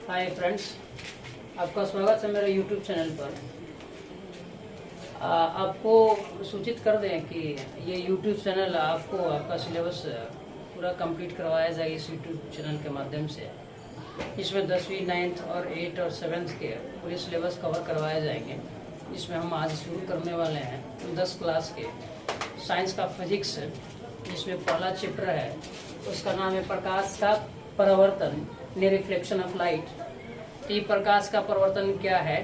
Hi friends, आपका स्वागत है मेरे यूट्यूब चैनल पर। आपको सूचित कर दें कि ये यूट्यूब चैनल आपको आपका सिलेबस पूरा कंप्लीट करवाया जाएगा इस यूट्यूब चैनल के माध्यम से। इसमें 10वीं 9th और 8th और 7th के पूरे सिलेबस कवर करवाए जाएंगे। इसमें हम आज शुरू करने वाले हैं 10 क्लास के साइंस का फिजिक्स, जिसमें पहला चैप्टर है उसका नाम है प्रकाश का परावर्तन, ने रिफ्लेक्शन ऑफ लाइट। ये प्रकाश का परावर्तन क्या है,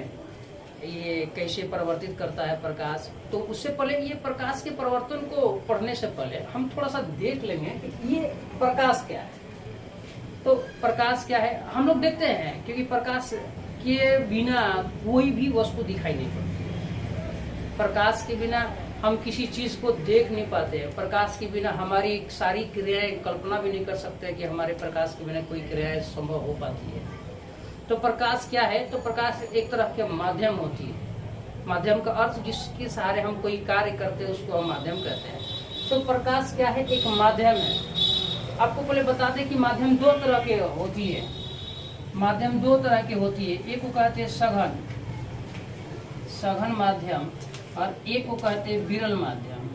ये कैसे परिवर्तित करता है प्रकाश। तो उससे पहले ये प्रकाश के परिवर्तन को पढ़ने से पहले हम थोड़ा सा देख लेंगे कि ये प्रकाश क्या है। तो प्रकाश क्या है हम लोग देखते हैं, क्योंकि प्रकाश के बिना कोई भी वस्तु दिखाई नहीं पड़ती। प्रकाश के बिना हम किसी चीज को देख नहीं पाते। प्रकाश के बिना हमारी सारी क्रियाएं कल्पना भी नहीं कर सकते कि हमारे प्रकाश के बिना कोई क्रियाएं संभव हो पाती है। तो प्रकाश क्या है, तो प्रकाश एक तरह के माध्यम होती है। माध्यम का अर्थ जिसके सहारे हम कोई कार्य करते हैं उसको हम माध्यम कहते हैं। तो प्रकाश क्या है, एक माध्यम है। आपको पहले बता दें कि माध्यम दो तरह के होती है। माध्यम दो तरह की होती है, एक को कहते हैं सघन माध्यम और एक को कहते हैं विरल माध्यम।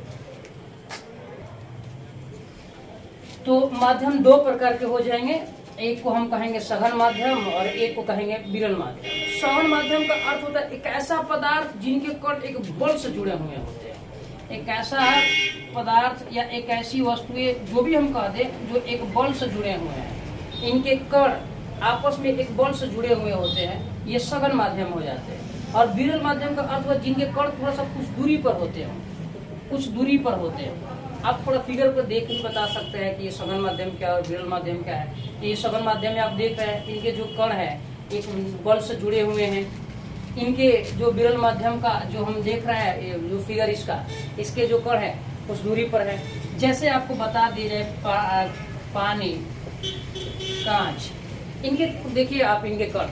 तो माध्यम दो प्रकार के हो जाएंगे, एक को हम कहेंगे सघन माध्यम और एक को कहेंगे विरल माध्यम। सघन माध्यम का अर्थ होता है एक ऐसा पदार्थ जिनके कण एक बल से जुड़े हुए होते हैं। एक ऐसा पदार्थ या एक ऐसी वस्तुएं जो भी हम कह दें जो एक बल से जुड़े हुए हैं, इनके कण आपस में एक बल से जुड़े हुए होते हैं, ये सघन माध्यम हो जाते हैं। और विरल माध्यम का अर्थ है जिनके कण थोड़ा सा कुछ दूरी पर होते हैं, कुछ दूरी पर होते हैं। आप थोड़ा फिगर पर देख ही बता सकते हैं कि ये सघन माध्यम क्या है और विरल माध्यम क्या है। ये सघन माध्यम में आप देख रहे हैं इनके जो कण है एक बल से जुड़े हुए हैं। इनके जो विरल माध्यम का जो हम देख रहे हैं जो फिगर इसके जो कण है कुछ दूरी पर है। जैसे आपको बता दी जाए पानी, कांच, इनके देखिए आप इनके कण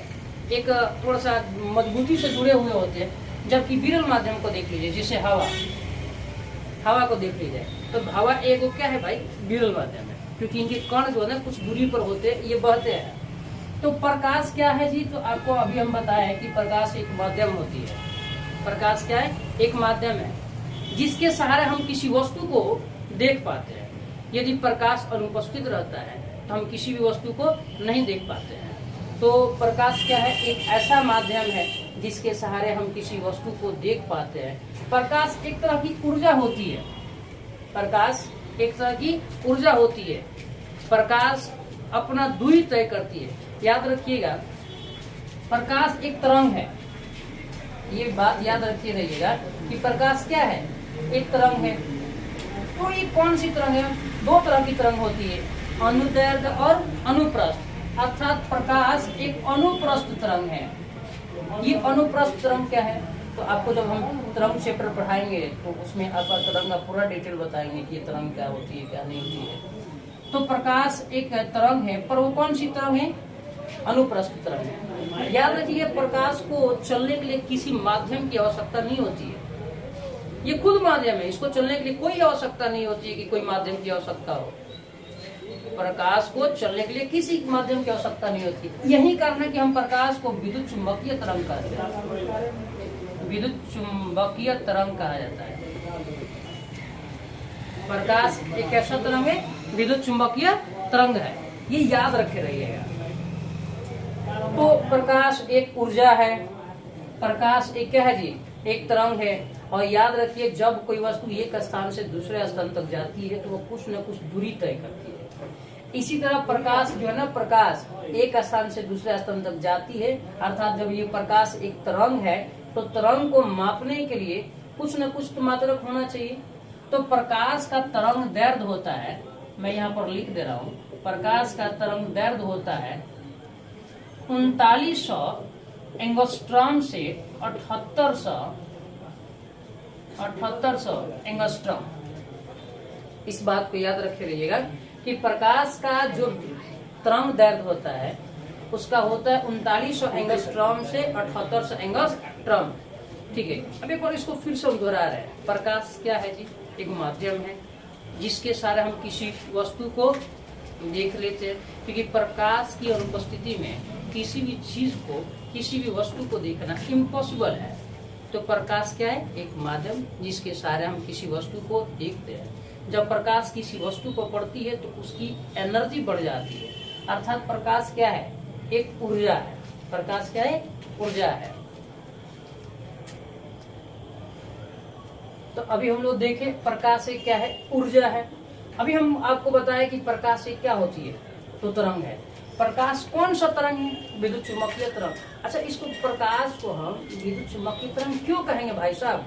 एक थोड़ा सा मजबूती से जुड़े हुए होते हैं। जबकि विरल माध्यम को देख लीजिए, जैसे हवा को देख लीजिए, तो हवा एक क्या है भाई, विरल माध्यम है, क्योंकि इनके कण जो है ना कुछ दूरी पर होते हैं, ये बहते हैं। तो प्रकाश क्या है जी, तो आपको अभी हम बताया है कि प्रकाश एक माध्यम होती है। प्रकाश क्या है, एक माध्यम है जिसके सहारे हम किसी वस्तु को देख पाते हैं। यदि प्रकाश अनुपस्थित रहता है तो हम किसी भी वस्तु को नहीं देख पाते हैं। तो प्रकाश क्या है, एक ऐसा माध्यम है जिसके सहारे हम किसी वस्तु को देख पाते हैं। प्रकाश एक तरह की ऊर्जा होती है। प्रकाश एक तरह की ऊर्जा होती है। प्रकाश अपना दूरी तय करती है। याद रखिएगा, प्रकाश एक तरंग है। ये बात याद रखिए रहिएगा कि प्रकाश क्या है, एक तरंग है। तो ये कौन सी तरंग है, दो तरह की तरंग होती है, अनुदैर्घ्य और अनुप्रस्थ। अर्थात प्रकाश एक अनुप्रस्थ तरंग है। ये अनुप्रस्थ तरंग क्या है, तो आपको जब हम तरंग चैप्टर पढ़ाएंगे तो उसमें आपका तरंग का पूरा डिटेल बताएंगे कि ये तरंग क्या होती है क्या नहीं होती है। तो प्रकाश एक तरंग है, पर वो कौन सी तरंग है, अनुप्रस्थ तरंग है। याद रखिए, प्रकाश को चलने के लिए किसी माध्यम की आवश्यकता नहीं होती है। ये खुद माध्यम है, इसको चलने के लिए कोई आवश्यकता नहीं होती है कि कोई माध्यम की आवश्यकता हो। प्रकाश को चलने के लिए किसी माध्यम की आवश्यकता नहीं होती। यही कारण है कि हम प्रकाश को विद्युत चुंबकीय तरंग कहते हैं। विद्युत चुंबकीय तरंग कहा जाता है। प्रकाश एक ऐसा तरंग है, विद्युत चुंबकीय तरंग है, ये याद रखे रहिएगा। तो प्रकाश एक ऊर्जा है। प्रकाश एक क्या है जी, एक तरंग है। और याद रखिए, जब कोई वस्तु एक स्थान से दूसरे स्थान तक जाती है तो वो कुछ न कुछ दूरी तय करती है। इसी तरह प्रकाश जो है ना, प्रकाश एक स्थान से दूसरे स्थान तक जाती है। अर्थात जब ये प्रकाश एक तरंग है तो तरंग को मापने के लिए कुछ न कुछ तो मात्रक होना चाहिए। तो प्रकाश का तरंग दैर्घ्य होता है, मैं यहाँ पर लिख दे रहा हूँ, प्रकाश का तरंग दैर्घ्य होता है 3900 एंगस्ट्रॉम से 7800 एंगस्ट्रॉम। इस बात को याद रखे रहिएगा कि प्रकाश का जो तरंग दैर्घ्य होता है उसका होता है 3900 एंगस्ट्रॉम से 7800 एंगस्ट्रॉम। ठीक है, अब एक बार इसको फिर से हम दोहरा रहे हैं। प्रकाश क्या है जी, एक माध्यम है जिसके सहारे हम किसी वस्तु को देख लेते हैं, क्योंकि प्रकाश की अनुपस्थिति में किसी भी चीज को, किसी भी वस्तु को देखना इम्पॉसिबल है। तो प्रकाश क्या है? एक माध्यम जिसके सहारे हम किसी वस्तु को देखते हैं। जब प्रकाश किसी वस्तु को पड़ती है तो उसकी एनर्जी बढ़ जाती है, अर्थात प्रकाश क्या है? एक ऊर्जा है। प्रकाश क्या है? ऊर्जा है। तो अभी हम लोग देखें प्रकाश एक क्या है? ऊर्जा है। अभी हम आपको बताएं कि प्रकाश एक क्या होती है, तो तरंग है। प्रकाश कौन सा तरंग है? विद्युत चुम्बकीय तरंग। अच्छा, इसको प्रकाश को हम विद्युत चुम्बकीय तरंग क्यों कहेंगे भाई साहब?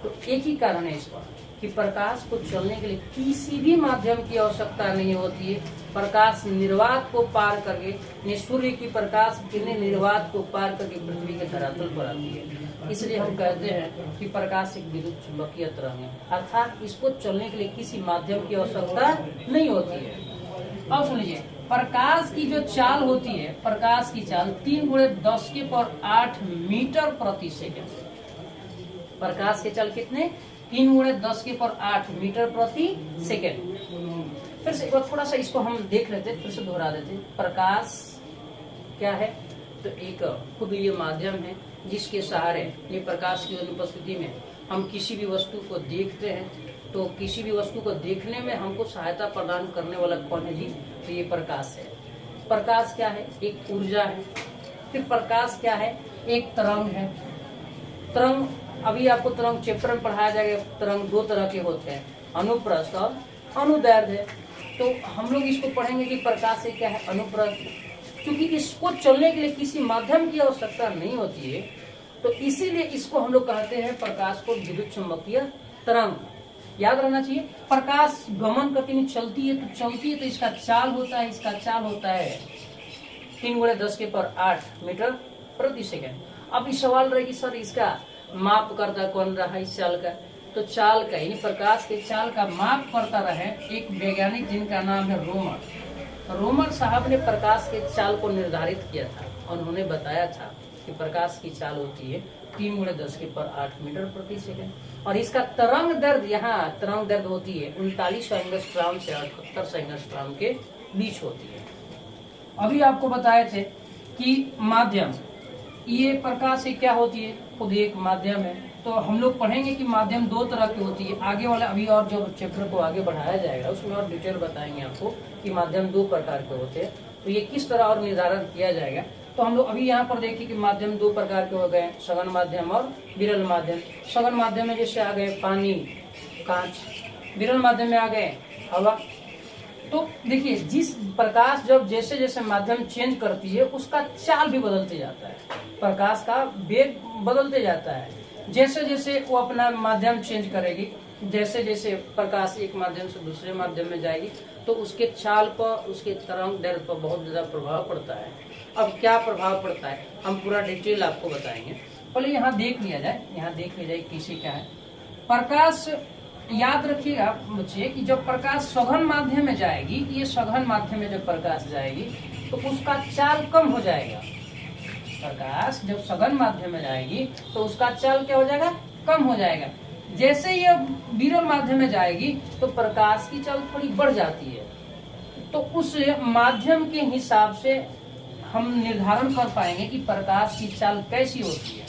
तो एक ही कारण है इसका कि प्रकाश को चलने के लिए किसी भी माध्यम की आवश्यकता नहीं होती है। प्रकाश निर्वात को पार करके, सूर्य की प्रकाश किरणें निर्वात को पार करके पृथ्वी के धरातल पर आती है। इसलिए हम कहते हैं कि प्रकाश एक विद्युत चुम्बकीय तरंग है, अर्थात इसको चलने के लिए किसी माध्यम की आवश्यकता नहीं होती है। अब सुन लीजिए, प्रकाश की जो चाल होती है, प्रकाश की चाल 3×10⁸ मीटर प्रति सेकेंड। प्रकाश की चाल कितने? 3×10⁸ मीटर प्रति सेकेंड। फिर से एक बार थोड़ा सा इसको हम देख लेते हैं, फिर से दोहरा देते हैं। प्रकाश क्या है? तो एक खुद ये माध्यम है जिसके सहारे, ये प्रकाश की अनुपस्थिति में हम किसी भी वस्तु को देखते हैं। तो किसी भी वस्तु को देखने में हमको सहायता प्रदान करने वाला कौन है जी? तो ये प्रकाश है। प्रकाश क्या है? एक ऊर्जा है। फिर प्रकाश क्या है? एक तरंग है। तरंग, अभी आपको तरंग चैप्टर में पढ़ाया जाएगा। तरंग दो तरह के होते हैं, अनुप्रस्थ और अनुदैर्ध्य। तो हम लोग इसको पढ़ेंगे कि प्रकाश से क्या है? अनुप्रस्थ। क्योंकि इसको चलने के लिए किसी माध्यम की आवश्यकता नहीं होती है, तो इसीलिए इसको हम लोग कहते हैं प्रकाश को विद्युत चुम्बकीय तरंग। याद रहना चाहिए, प्रकाश गमन करती नहीं, चलती है तो इसका चाल होता है, इसका चाल होता है 3×10⁸ मीटर प्रति सेकेंड। अब इस सवाल रहेगी सर इसका माप करता कौन रहा इस चाल का? तो चाल का, यानी प्रकाश के चाल का माप करता रहे एक वैज्ञानिक जिनका नाम है रोमर। रोमर साहब ने प्रकाश के चाल को निर्धारित किया था और उन्होंने बताया था कि प्रकाश की चाल होती है 3×10⁸ मीटर प्रति सेकेंड। और इसका तरंग दैर्ध्य, यहाँ तरंग दैर्ध्य होती है 39 एंगस्ट्रॉम से 78 एंगस्ट्रॉम के बीच होती है। अभी आपको बताए थे कि माध्यम, ये प्रकाश से क्या होती है? खुद एक माध्यम है। तो हम लोग पढ़ेंगे कि माध्यम दो तरह की होती है। आगे वाला अभी और जो चैप्टर को आगे बढ़ाया जाएगा उसमें और डिटेल बताएंगे आपको कि माध्यम दो प्रकार के होते हैं। तो ये किस तरह और निर्धारण किया जाएगा। तो हम लोग अभी यहाँ पर देखिए कि माध्यम दो प्रकार के हो गए, सघन माध्यम और विरल माध्यम। सघन माध्यम में जैसे आ गए पानी, कांच। विरल माध्यम में आ गए हवा। तो देखिए, जिस प्रकाश जब जैसे जैसे माध्यम चेंज करती है उसका चाल भी बदलते जाता है, प्रकाश का वेग बदलते जाता है। जैसे जैसे वो अपना माध्यम चेंज करेगी, जैसे जैसे प्रकाश एक माध्यम से दूसरे माध्यम में जाएगी तो उसके चाल पर, उसके तरंग दैर्ध्य पर बहुत ज्यादा प्रभाव पड़ता है। अब क्या प्रभाव पड़ता है हम पूरा डिटेल आपको बताएंगे। पहले यहाँ देख लिया जाए किसी का है प्रकाश। याद रखिएगा बच्चे कि जब प्रकाश सघन माध्यम में जाएगी, ये सघन माध्यम में जब प्रकाश जाएगी तो उसका चाल कम हो जाएगा। प्रकाश जब सघन माध्यम में जाएगी तो उसका चाल क्या हो जाएगा? कम हो जाएगा। जैसे ये विरल माध्यम में जाएगी तो प्रकाश की चाल थोड़ी बढ़ जाती है। तो उस माध्यम के हिसाब से हम निर्धारण कर पाएंगे कि प्रकाश की चाल कैसी होती है।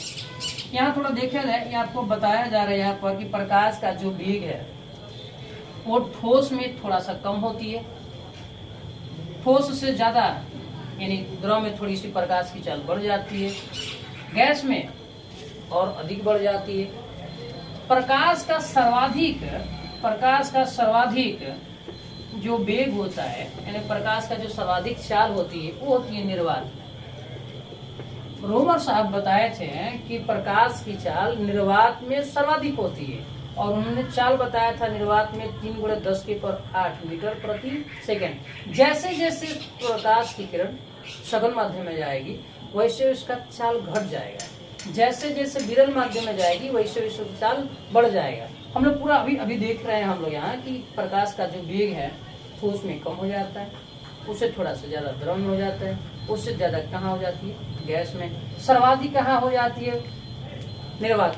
यहाँ थोड़ा देखा जाए, ये आपको बताया जा रहा है यहाँ पर कि प्रकाश का जो वेग है वो ठोस में थोड़ा सा कम होती है, ठोस से ज्यादा यानी द्रव में थोड़ी सी प्रकाश की चाल बढ़ जाती है, गैस में और अधिक बढ़ जाती है। प्रकाश का सर्वाधिक जो वेग होता है, यानी प्रकाश का जो सर्वाधिक चाल होती है वो होती है निर्वात। रोमर साहब बताए थे कि प्रकाश की चाल निर्वात में सर्वाधिक होती है और उन्होंने चाल बताया था निर्वात में 3×10⁸ मीटर प्रति सेकेंड। जैसे जैसे प्रकाश की किरण सघन माध्यम में जाएगी वैसे उसका चाल घट जाएगा, जैसे जैसे विरल माध्यम में जाएगी वैसे वैसे चाल बढ़ जाएगा। हम लोग पूरा अभी देख रहे हैं हम लोग यहाँ कि प्रकाश का जो वेग है ठोस में कम हो जाता है, उससे थोड़ा सा ज्यादा द्रव में हो जाता है, उससे ज्यादा कहाँ हो जाती है? गैस में। सर्वाधिक कहाँ हो जाती है? निर्वात।